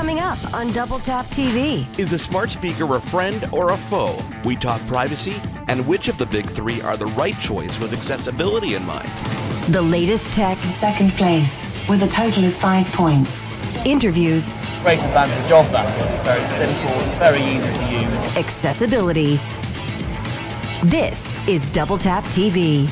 Coming up on Double Tap TV. Is a smart speaker a friend or a foe? We talk privacy and which of the big three are the right choice with accessibility in mind. The latest tech. Second place with a total of 5 points. Interviews. Great advantage of that is it's very simple, it's very easy to use. Accessibility. This is Double Tap TV.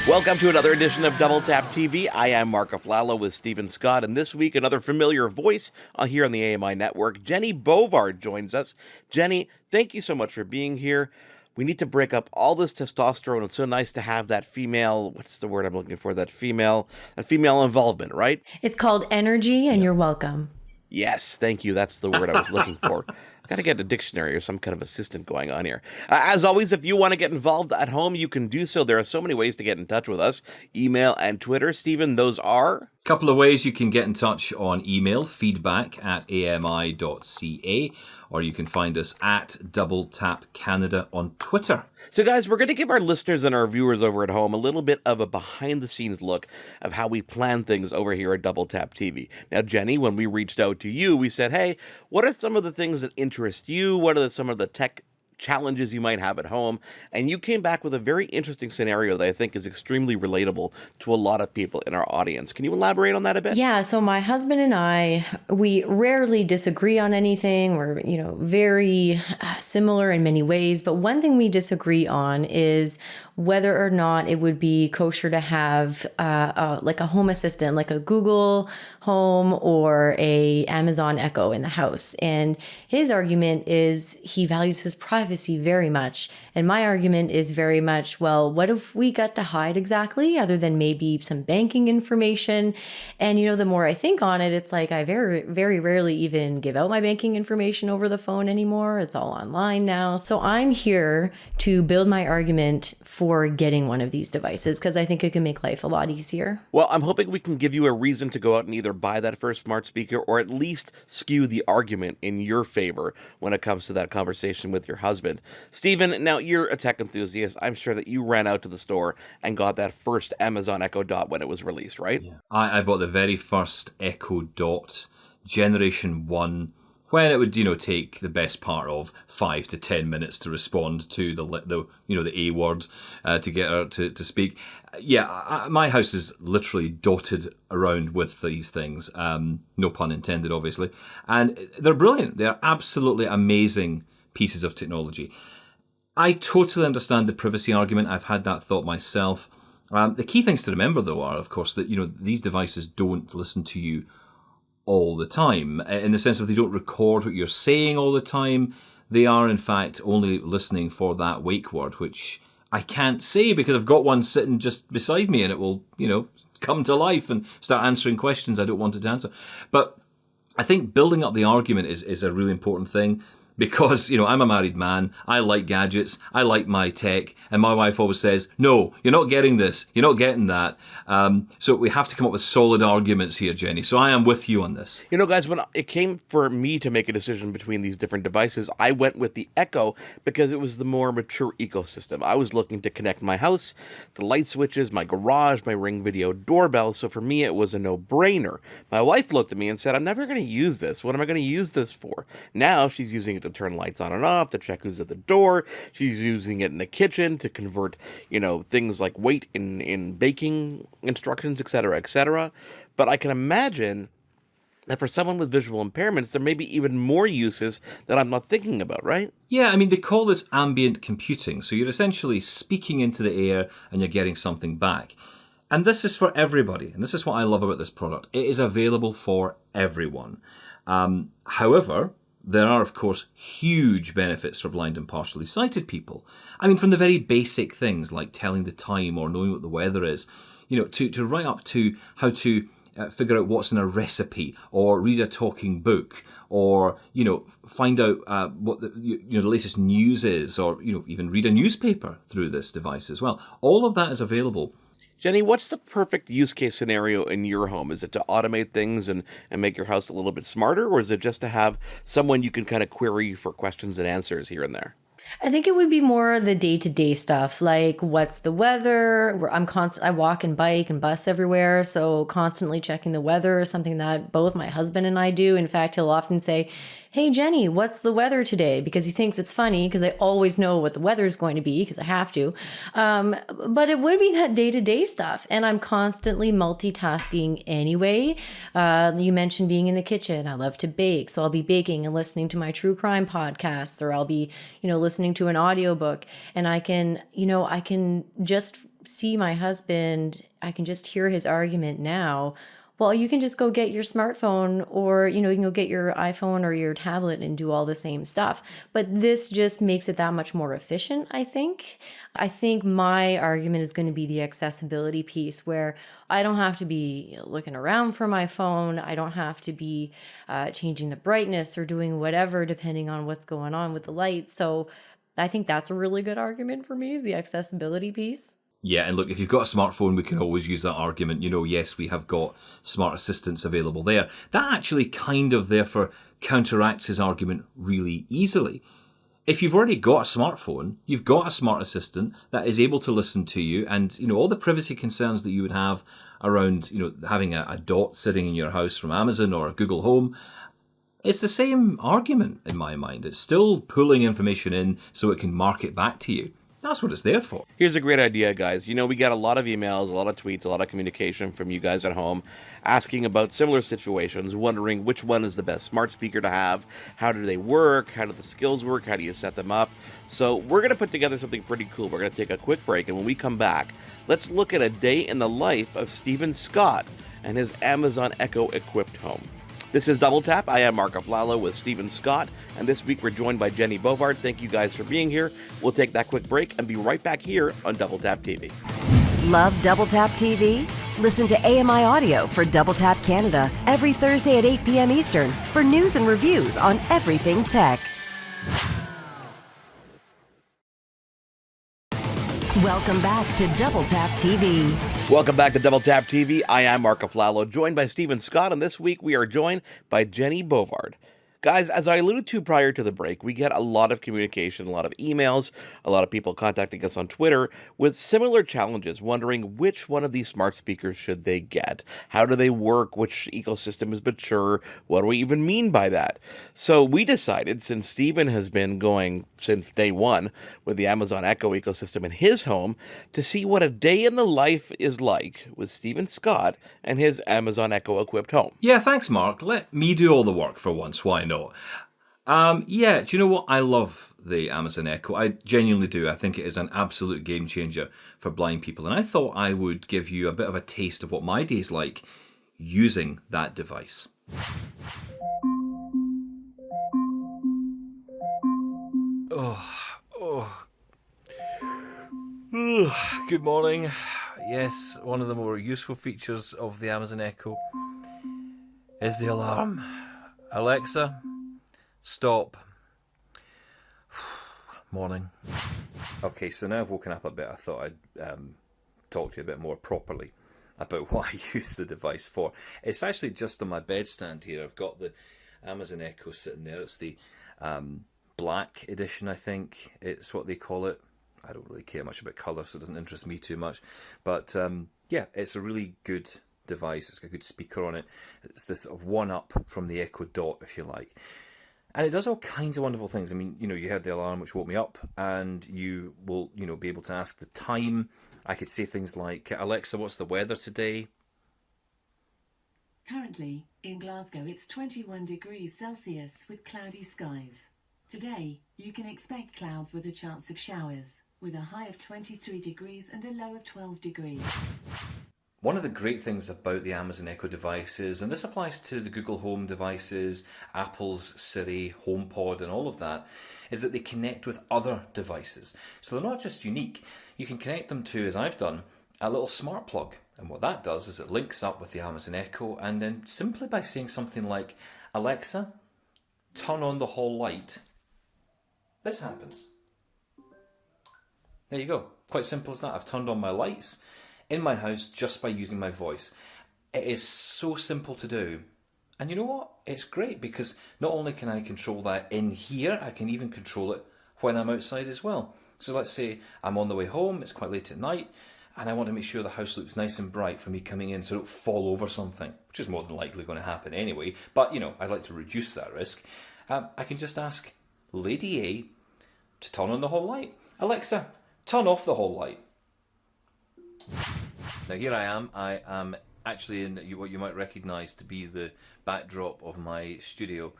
Welcome to another edition of Double Tap TV. I am Mark Aflalo with Stephen Scott, and this week another familiar voice here on the AMI network. Jennie Bovard joins us. Jennie, thank you so much for being here. We need to break up all this testosterone. It's so nice to have that female, what's the word I'm looking for? That female involvement, right? It's called energy, and you're welcome. Yes, thank you. That's the word I was looking for. I've got to get a dictionary or some kind of assistant going on here. As always, if you want to get involved at home, you can do so. There are so many ways to get in touch with us. Email and Twitter. Stephen, those are? A couple of ways you can get in touch on email, feedback@AMI.ca, or you can find us at Double Tap Canada on Twitter. So guys, we're going to give our listeners and our viewers over at home a little bit of a behind-the-scenes look of how we plan things over here at Double Tap TV. Now, Jennie, when we reached out to you, we said, hey, what are some of the things that interest you? What are some of the tech challenges you might have at home? And you came back with a very interesting scenario that I think is extremely relatable to a lot of people in our audience. Can you elaborate on that a bit? Yeah, so my husband and I, we rarely disagree on anything. We're, very similar in many ways. But one thing we disagree on is whether or not it would be kosher to have like a home assistant, like a Google Home or a Amazon Echo in the house. And his argument is he values his privacy very much. And my argument is very much, well, what if we got to hide exactly other than maybe some banking information? And, the more I think on it, it's like I very, very rarely even give out my banking information over the phone anymore. It's all online now. So I'm here to build my argument for getting one of these devices because I think it can make life a lot easier. Well, I'm hoping we can give you a reason to go out and either buy that first smart speaker or at least skew the argument in your favor when it comes to that conversation with your husband. Stephen, now you're a tech enthusiast. I'm sure that you ran out to the store and got that first Amazon Echo Dot when it was released, right? Yeah. I bought the very first Echo Dot, Generation 1, when it would, take the best part of 5 to 10 minutes to respond to the A word to get her to speak. Yeah, my house is literally dotted around with these things. No pun intended, obviously. And they're brilliant. They're absolutely amazing pieces of technology. I totally understand the privacy argument. I've had that thought myself. The key things to remember, though, are, of course, that these devices don't listen to you all the time, in the sense of they don't record what you're saying all the time. They are, in fact, only listening for that wake word, which I can't say because I've got one sitting just beside me and it will, come to life and start answering questions I don't want it to answer. But I think building up the argument is a really important thing. Because, I'm a married man, I like gadgets, I like my tech, and my wife always says, no, you're not getting this, you're not getting that. So we have to come up with solid arguments here, Jennie. So I am with you on this. Guys, when it came for me to make a decision between these different devices, I went with the Echo because it was the more mature ecosystem. I was looking to connect my house, the light switches, my garage, my Ring video doorbell. So for me, it was a no-brainer. My wife looked at me and said, I'm never going to use this. What am I going to use this for? Now she's using it to turn lights on and off, to check who's at the door. She's using it in the kitchen to convert, things like weight in baking instructions, etc., etc. But I can imagine that for someone with visual impairments, there may be even more uses that I'm not thinking about, right? Yeah, they call this ambient computing. So you're essentially speaking into the air and you're getting something back. And this is for everybody. And this is what I love about this product. It is available for everyone. However, there are, of course, huge benefits for blind and partially sighted people. From the very basic things like telling the time or knowing what the weather is, to right up to how to figure out what's in a recipe or read a talking book or, find out what the latest news is or, even read a newspaper through this device as well. All of that is available. Jennie, what's the perfect use case scenario in your home? Is it to automate things and make your house a little bit smarter, or is it just to have someone you can kind of query for questions and answers here and there? I think it would be more the day-to-day stuff, like what's the weather. I walk and bike and bus everywhere, so constantly checking the weather is something that both my husband and I do. In fact, he'll often say, "Hey Jenny, what's the weather today?" Because he thinks it's funny because I always know what the weather is going to be because I have to. But it would be that day-to-day stuff, and I'm constantly multitasking anyway. You mentioned being in the kitchen. I love to bake, so I'll be baking and listening to my true crime podcasts, or I'll be, listening to an audiobook, and I can just see my husband. I can just hear his argument now. Well, you can just go get your smartphone, or, you can go get your iPhone or your tablet and do all the same stuff. But this just makes it that much more efficient, I think. I think my argument is going to be the accessibility piece, where I don't have to be looking around for my phone. I don't have to be changing the brightness or doing whatever depending on what's going on with the light. So I think that's a really good argument for me, is the accessibility piece. Yeah, and look, if you've got a smartphone, we can always use that argument. Yes, we have got smart assistants available there. That actually kind of, therefore, counteracts his argument really easily. If you've already got a smartphone, you've got a smart assistant that is able to listen to you, and, all the privacy concerns that you would have around, having a Dot sitting in your house from Amazon or a Google Home, it's the same argument in my mind. It's still pulling information in so it can mark it back to you. That's what it's there for. Here's a great idea, guys. We get a lot of emails, a lot of tweets, a lot of communication from you guys at home asking about similar situations, wondering which one is the best smart speaker to have, how do they work, how do the skills work, how do you set them up. So we're going to put together something pretty cool. We're going to take a quick break, and when we come back, let's look at a day in the life of Stephen Scott and his Amazon Echo equipped home. This is Double Tap. I am Mark Aflalo with Stephen Scott, and this week we're joined by Jennie Bovard. Thank you guys for being here. We'll take that quick break and be right back here on Double Tap TV. Love Double Tap TV? Listen to AMI Audio for Double Tap Canada every Thursday at 8 p.m. Eastern for news and reviews on everything tech. Welcome back to Double Tap TV. Welcome back to Double Tap TV. I am Mark Aflalo, joined by Stephen Scott, and this week we are joined by Jennie Bovard. Guys, as I alluded to prior to the break, we get a lot of communication, a lot of emails, a lot of people contacting us on Twitter with similar challenges, wondering which one of these smart speakers should they get? How do they work? Which ecosystem is mature? What do we even mean by that? So we decided, since Stephen has been going since day one with the Amazon Echo ecosystem in his home, to see what a day in the life is like with Stephen Scott and his Amazon Echo equipped home. Yeah, thanks, Mark. Let me do all the work for once. Why not? Yeah, do you know what? I love the Amazon Echo. I genuinely do. I think it is an absolute game changer for blind people. And I thought I would give you a bit of a taste of what my day's like using that device. Good morning. Yes, one of the more useful features of the Amazon Echo is the alarm. Alexa, stop. Morning. Okay, so now I've woken up a bit, I thought I'd talk to you a bit more properly about what I use the device for. It's actually just on my bedstand here. I've got the Amazon Echo sitting there. It's the black edition, I think. It's what they call it. I don't really care much about colour, so it doesn't interest me too much. But yeah, it's a really good device. It's got a good speaker on it. It's this sort of one-up from the Echo Dot, if you like. And it does all kinds of wonderful things. I mean, you heard the alarm, which woke me up, and you will, be able to ask the time. I could say things like, Alexa, what's the weather today? Currently, in Glasgow, it's 21 degrees Celsius with cloudy skies. Today, you can expect clouds with a chance of showers, with a high of 23 degrees and a low of 12 degrees. One of the great things about the Amazon Echo devices, and this applies to the Google Home devices, Apple's Siri, HomePod and all of that, is that they connect with other devices. So they're not just unique. You can connect them to, as I've done, a little smart plug. And what that does is it links up with the Amazon Echo, and then simply by saying something like, Alexa, turn on the hall light, this happens. There you go. Quite simple as that. I've turned on my lights in my house just by using my voice. It is so simple to do. And you know what? It's great because not only can I control that in here, I can even control it when I'm outside as well. So let's say I'm on the way home, it's quite late at night, and I want to make sure the house looks nice and bright for me coming in so I don't fall over something, which is more than likely going to happen anyway. But, I'd like to reduce that risk. I can just ask Lady A to turn on the hall light. Alexa, turn off the hall light. Now here I am actually in what you might recognise to be the backdrop of my studio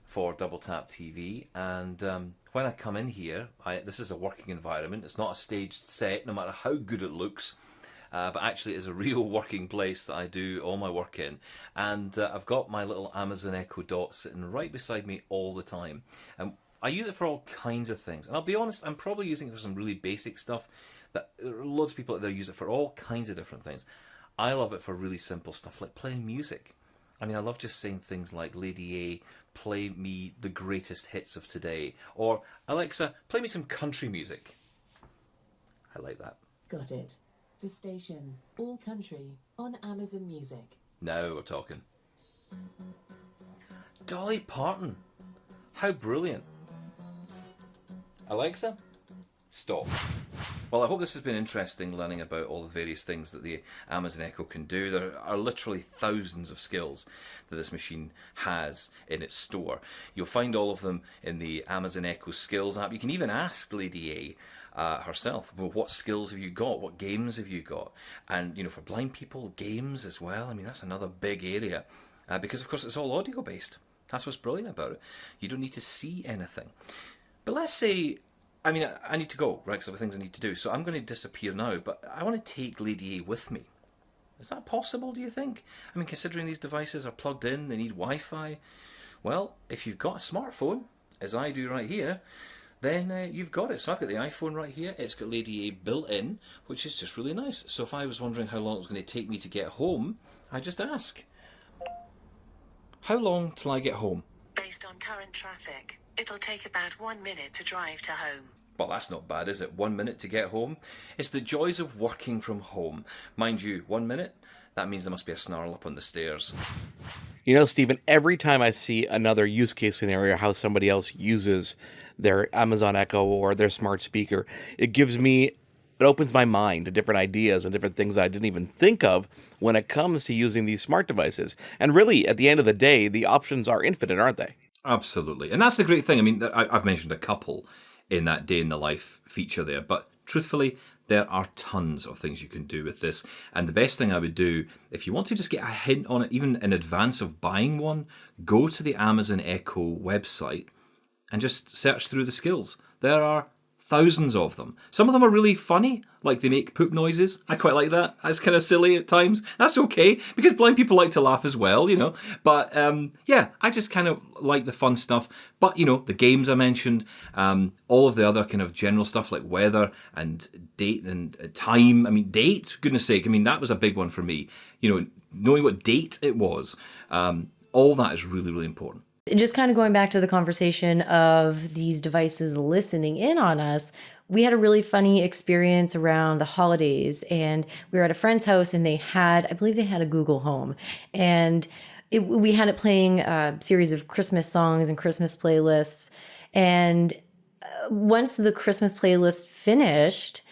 for Double Tap TV, and when I come in here, this is a working environment. It's not a staged set, no matter how good it looks, but actually it's a real working place that I do all my work in. And I've got my little Amazon Echo Dot sitting right beside me all the time. I use it for all kinds of things, and I'll be honest, I'm probably using it for some really basic stuff that loads of people out there use it for all kinds of different things. I love it for really simple stuff like playing music. I mean, I love just saying things like, Lady A, play me the greatest hits of today. Or, Alexa, play me some country music. I like that. Got it. The station, all country, on Amazon Music. Now we're talking. Dolly Parton. How brilliant. Alexa, stop. Well, I hope this has been interesting, learning about all the various things that the Amazon Echo can do. There are literally thousands of skills that this machine has in its store. You'll find all of them in the Amazon Echo Skills app. You can even ask Lady A herself, well, what skills have you got? What games have you got? And, for blind people, games as well. I mean, that's another big area because, of course, it's all audio-based. That's what's brilliant about it. You don't need to see anything. But let's say, I need to go, right, because I have things I need to do. So I'm going to disappear now, but I want to take Lady A with me. Is that possible, do you think? I mean, considering these devices are plugged in, they need Wi-Fi. Well, if you've got a smartphone, as I do right here, then you've got it. So I've got the iPhone right here. It's got Lady A built in, which is just really nice. So if I was wondering how long it was going to take me to get home, I just ask, how long till I get home? Based on current traffic, it'll take about 1 minute to drive to home. Well, that's not bad, is it? 1 minute to get home? It's the joys of working from home. Mind you, 1 minute? That means there must be a snarl up on the stairs. Stephen, every time I see another use case scenario, how somebody else uses their Amazon Echo or their smart speaker, it opens my mind to different ideas and different things I didn't even think of when it comes to using these smart devices. And really, at the end of the day, the options are infinite, aren't they? Absolutely. And that's the great thing. I mean, I've mentioned a couple in that day in the life feature there, but truthfully, there are tons of things you can do with this. And the best thing I would do, if you want to just get a hint on it, even in advance of buying one, go to the Amazon Echo website and just search through the skills. There are thousands of them. Some of them are really funny, like they make poop noises. I quite like that. That's kind of silly at times. That's okay, because blind people like to laugh as well, But yeah, I just kind of like the fun stuff. But, the games I mentioned, all of the other kind of general stuff like weather and date and time. I mean, date, goodness sake. I mean, that was a big one for me. Knowing what date it was, all that is really, really important. Just kind of going back to the conversation of these devices listening in on us, we had a really funny experience around the holidays, and we were at a friend's house and I believe they had a Google Home, and we had it playing a series of Christmas songs and Christmas playlists. And once the Christmas playlist finished,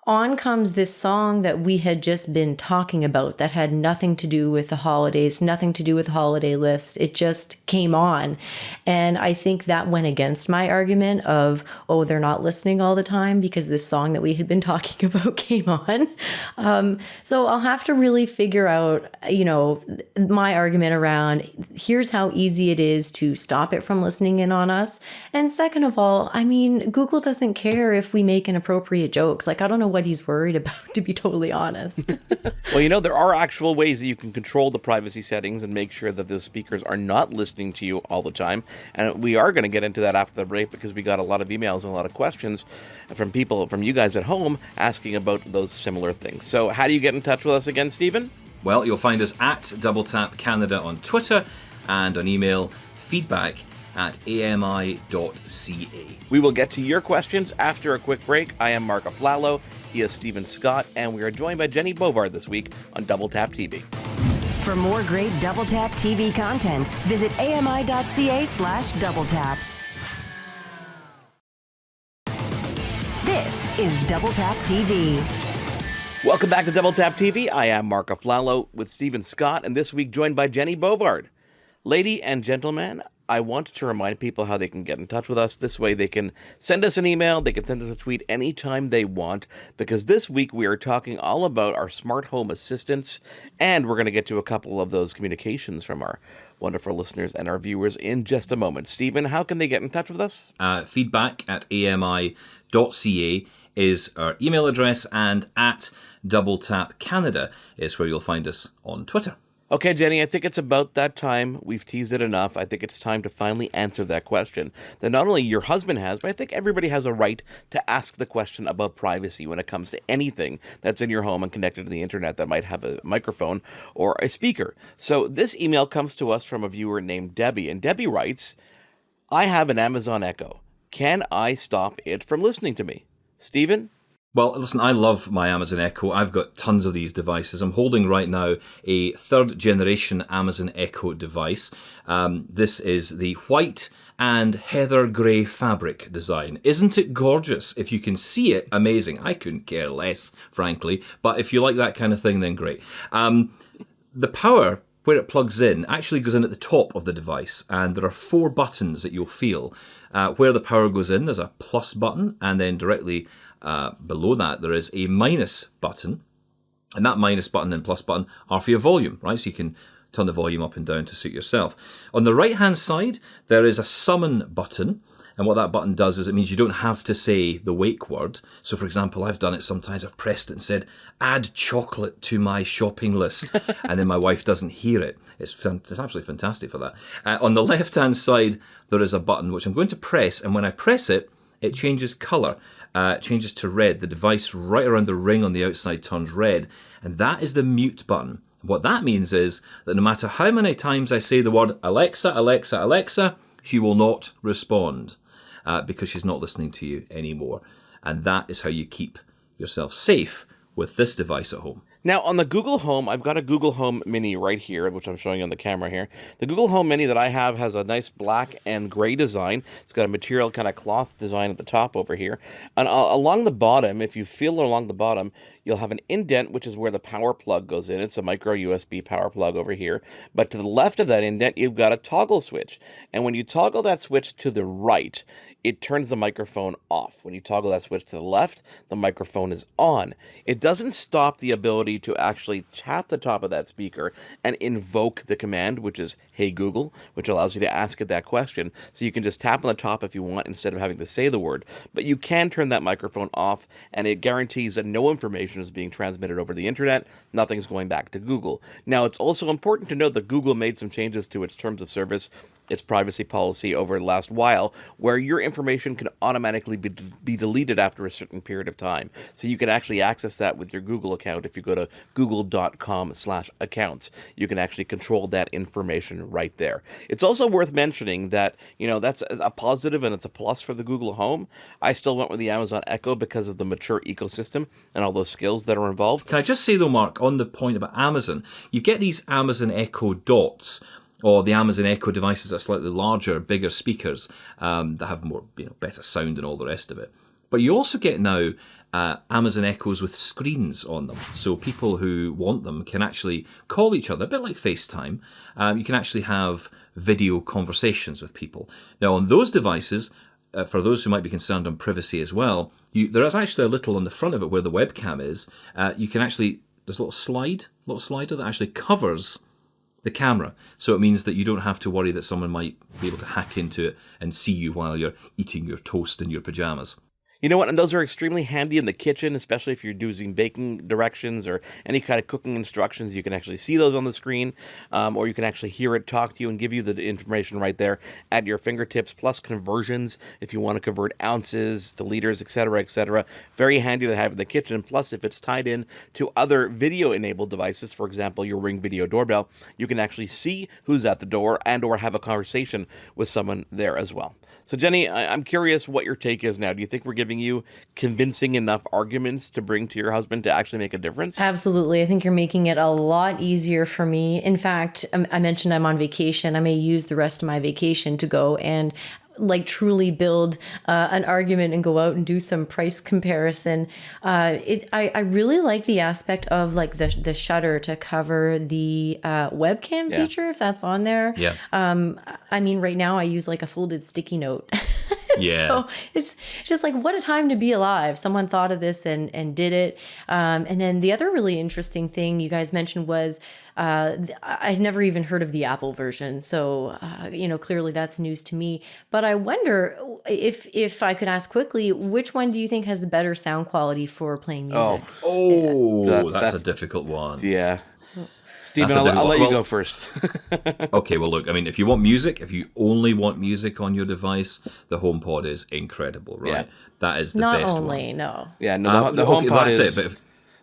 on comes this song that we had just been talking about that had nothing to do with the holidays, nothing to do with the holiday list. It just came on. And I think that went against my argument of, they're not listening all the time because this song that we had been talking about came on. So I'll have to really figure out, my argument around here's how easy it is to stop it from listening in on us. And second of all, Google doesn't care if we make inappropriate jokes. I don't know what he's worried about, to be totally honest. Well, there are actual ways that you can control the privacy settings and make sure that the speakers are not listening to you all the time. And we are going to get into that after the break because we got a lot of emails and a lot of questions from you guys at home asking about those similar things. So how do you get in touch with us again, Stephen? Well, you'll find us at Double Tap Canada on Twitter and on email feedback@AMI.ca. We will get to your questions after a quick break. I am Mark Aflalo. He is Stephen Scott, and we are joined by Jennie Bovard this week on Double Tap TV. For more great Double Tap TV content, visit AMI.ca/doubletap. is Double Tap TV. Welcome back to Double Tap TV. I am Mark Aflalo with Stephen Scott, and this week joined by Jennie Bovard. Lady and gentlemen, I want to remind people how they can get in touch with us. This way they can send us an email, they can send us a tweet anytime they want, because this week we are talking all about our smart home assistants, and we're going to get to a couple of those communications from our wonderful listeners and our viewers in just a moment. Stephen, how can they get in touch with us? Feedback at AMI.ca is our email address, and at Double Tap Canada is where you'll find us on Twitter. Okay, Jennie, I think it's about that time. We've teased it enough. I think it's time to finally answer that question that not only your husband has, but I think everybody has a right to ask the question about privacy when it comes to anything that's in your home and connected to the internet that might have a microphone or a speaker. So this email comes to us from a viewer named Debbie, and Debbie writes, I have an Amazon Echo. Can I stop it from listening to me? Stephen? Well, listen, I love my Amazon Echo. I've got tons of these devices. I'm holding right now a third generation Amazon Echo device. This is the white and heather grey fabric design. Isn't it gorgeous? If you can see it, amazing. I couldn't care less, frankly. But if you like that kind of thing, then great. The power, where it plugs in, actually goes in at the top of the device. And there are 4 buttons that you'll feel. Where the power goes in, there's a plus button, and then directly below that, there is a minus button, and that minus button and plus button are for your volume, right? So you can turn the volume up and down to suit yourself. On the right-hand side, there is a summon button, and what that button does is it means you don't have to say the wake word. So, for example, I've done it sometimes. I've pressed it and said, add chocolate to my shopping list, and then my wife doesn't hear it. It's absolutely fantastic for that. On the left-hand side, there is a button which I'm going to press, and when I press it, it changes colour. Changes to red. The device right around the ring on the outside turns red, and that is the mute button. What that means is that no matter how many times I say the word Alexa, Alexa, Alexa, she will not respond because she's not listening to you anymore. And that is how you keep yourself safe with this device at home. Now, on the Google Home, I've got a Google Home Mini right here, which I'm showing you on the camera here. The Google Home Mini that I have has a nice black and gray design. It's got a material kind of cloth design at the top over here. And along the bottom, if you feel along the bottom, you'll have an indent, which is where the power plug goes in. It's a micro USB power plug over here. But to the left of that indent, you've got a toggle switch. And when you toggle that switch to the right, it turns the microphone off. When you toggle that switch to the left, the microphone is on. It doesn't stop the ability to actually tap the top of that speaker and invoke the command, which is Hey Google, which allows you to ask it that question. So you can just tap on the top if you want instead of having to say the word. But you can turn that microphone off, and it guarantees that no information is being transmitted over the internet. Nothing's going back to Google. Now, it's also important to note that Google made some changes to its terms of service, its privacy policy over the last while, where your information can automatically be deleted after a certain period of time. So you can actually access that with your Google account. If you go to google.com/accounts, you can actually control that information right there. It's also worth mentioning that, that's a positive and it's a plus for the Google Home. I still went with the Amazon Echo because of the mature ecosystem and all those skills that are involved. Can I just say though, Mark, on the point about Amazon, you get these Amazon Echo Dots, or the Amazon Echo devices that are slightly larger, bigger speakers that have more, better sound and all the rest of it. But you also get now Amazon Echoes with screens on them. So people who want them can actually call each other, a bit like FaceTime. You can actually have video conversations with people. Now on those devices, for those who might be concerned on privacy as well, there is actually a little on the front of it where the webcam is. You can actually, there's a little slider that actually covers the camera. So it means that you don't have to worry that someone might be able to hack into it and see you while you're eating your toast in your pajamas. You know what? And those are extremely handy in the kitchen, especially if you're using baking directions or any kind of cooking instructions. You can actually see those on the screen, or you can actually hear it talk to you and give you the information right there at your fingertips, plus conversions if you want to convert ounces to liters, etc., etc. Very handy to have in the kitchen. Plus, if it's tied in to other video-enabled devices, for example, your Ring video doorbell, you can actually see who's at the door and or have a conversation with someone there as well. So, Jennie, I'm curious what your take is now. Do you think we're giving you convincing enough arguments to bring to your husband to actually make a difference? Absolutely. I think you're making it a lot easier for me. In fact, I mentioned I'm on vacation. I may use the rest of my vacation to go and like truly build an argument and go out and do some price comparison. I really like the aspect of like the shutter to cover the webcam feature, if that's on there. Yeah. I mean, right now I use like a folded sticky note. Yeah. So it's just like, what a time to be alive. Someone thought of this and did it. And then the other really interesting thing you guys mentioned was I'd never even heard of the Apple version. So, clearly that's news to me. But I wonder if I could ask quickly, which one do you think has the better sound quality for playing music? That's a difficult one. Yeah. Stephen, I'll let you go first. Okay, well, look, I mean, if you want music, if you only want music on your device, the HomePod is incredible, right? Yeah. That is the Not best only, one. no. Yeah, no, the HomePod that's is... it, but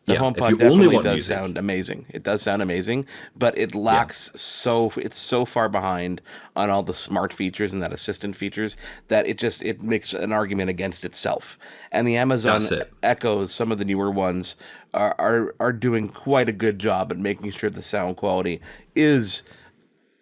The if HomePod you only definitely want does music, sound amazing. It does sound amazing, but it lacks it's so far behind on all the smart features and that assistant features that it makes an argument against itself. And the Amazon Echoes, some of the newer ones, are doing quite a good job at making sure the sound quality is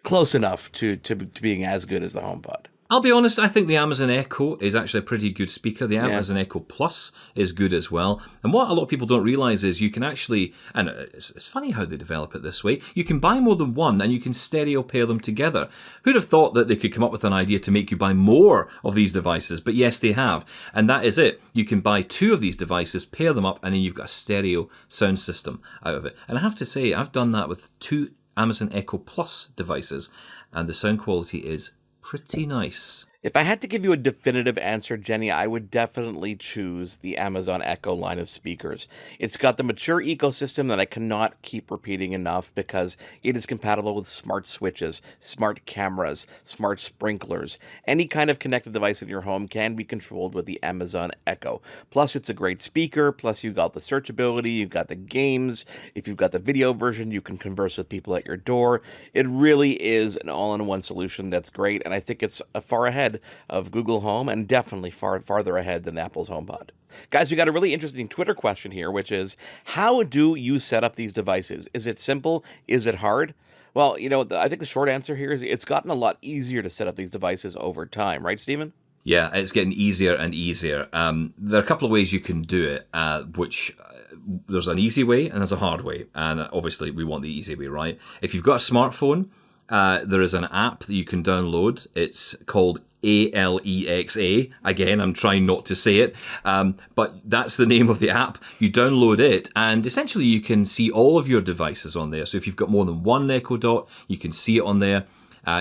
close enough to being as good as the HomePod. I'll be honest, I think the Amazon Echo is actually a pretty good speaker. The Amazon Echo Plus is good as well. And what a lot of people don't realize is you can actually, and it's funny how they develop it this way, you can buy more than one and you can stereo pair them together. Who'd have thought that they could come up with an idea to make you buy more of these devices? But yes, they have. And that is it. You can buy two of these devices, pair them up, and then you've got a stereo sound system out of it. And I have to say, I've done that with two Amazon Echo Plus devices, and the sound quality is pretty nice. If I had to give you a definitive answer, Jenny, I would definitely choose the Amazon Echo line of speakers. It's got the mature ecosystem that I cannot keep repeating enough because it is compatible with smart switches, smart cameras, smart sprinklers. Any kind of connected device in your home can be controlled with the Amazon Echo. Plus, it's a great speaker. Plus, you've got the searchability, you've got the games. If you've got the video version, you can converse with people at your door. It really is an all-in-one solution that's great, and I think it's far ahead of Google Home and definitely farther ahead than Apple's HomePod. Guys, we got a really interesting Twitter question here, which is, how do you set up these devices? Is it simple? Is it hard? Well, I think the short answer here is it's gotten a lot easier to set up these devices over time, right, Stephen? Yeah, it's getting easier and easier. There are a couple of ways you can do it, which there's an easy way and there's a hard way. And obviously we want the easy way, right? If you've got a smartphone, there is an app that you can download. It's called ALEXA. Again, I'm trying not to say it, but that's the name of the app. You download it, and essentially you can see all of your devices on there. So if you've got more than one Echo Dot, you can see it on there.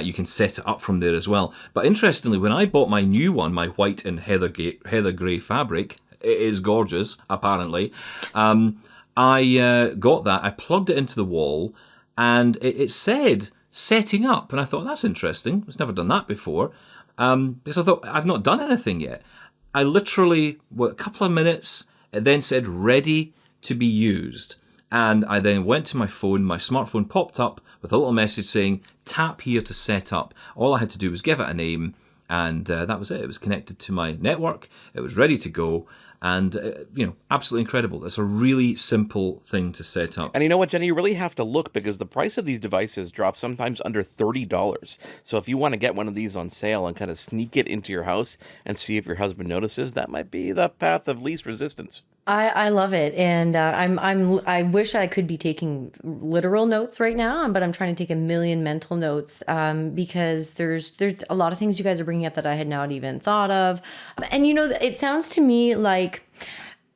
You can set it up from there as well. But interestingly, when I bought my new one, my white and heather grey fabric, it is gorgeous, apparently. I got that, I plugged it into the wall, and it said setting up. And I thought, that's interesting. I've never done that before. Because I thought, I've not done anything yet. I literally, a couple of minutes, it then said ready to be used. And I then went to my phone, my smartphone popped up with a little message saying, tap here to set up. All I had to do was give it a name, and that was it. It was connected to my network. It was ready to go. And, absolutely incredible. It's a really simple thing to set up. And you know what, Jenny? You really have to look because the price of these devices drops sometimes under $30. So if you want to get one of these on sale and kind of sneak it into your house and see if your husband notices, that might be the path of least resistance. I love it, and I wish I could be taking literal notes right now, but I'm trying to take a million mental notes because there's a lot of things you guys are bringing up that I had not even thought of, and it sounds to me like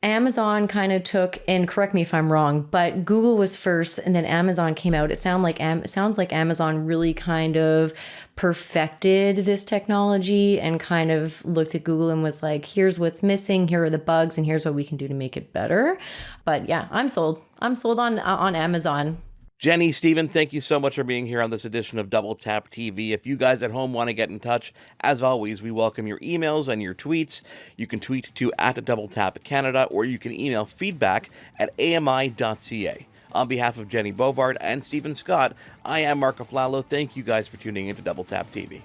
Amazon kind of took, and correct me if I'm wrong, but Google was first and then Amazon came out. It sounds like Amazon really kind of perfected this technology and kind of looked at Google and was like, here's what's missing, here are the bugs, and here's what we can do to make it better. But yeah, I'm sold. I'm sold on Amazon. Jenny, Stephen, thank you so much for being here on this edition of Double Tap TV. If you guys at home want to get in touch, as always, we welcome your emails and your tweets. You can tweet to @DoubleTapCanada, or you can email feedback at AMI.ca. On behalf of Jennie Bovard and Stephen Scott, I am Mark Aflalo. Thank you guys for tuning into Double Tap TV.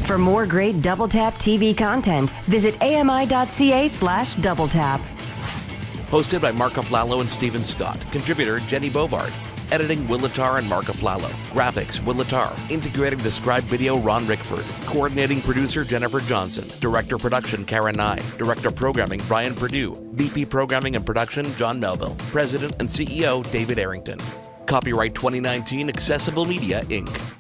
For more great Double Tap TV content, visit AMI.ca/DoubleTap. Hosted by Mark Aflalo and Stephen Scott. Contributor Jennie Bovard. Editing, Will Latar and Mark Aflalo. Graphics, Will Latar. Integrating Described Video, Ron Rickford. Coordinating Producer, Jennifer Johnson. Director Production, Karen Nye. Director Programming, Brian Perdue. VP Programming and Production, John Melville. President and CEO, David Arrington. Copyright 2019, Accessible Media, Inc.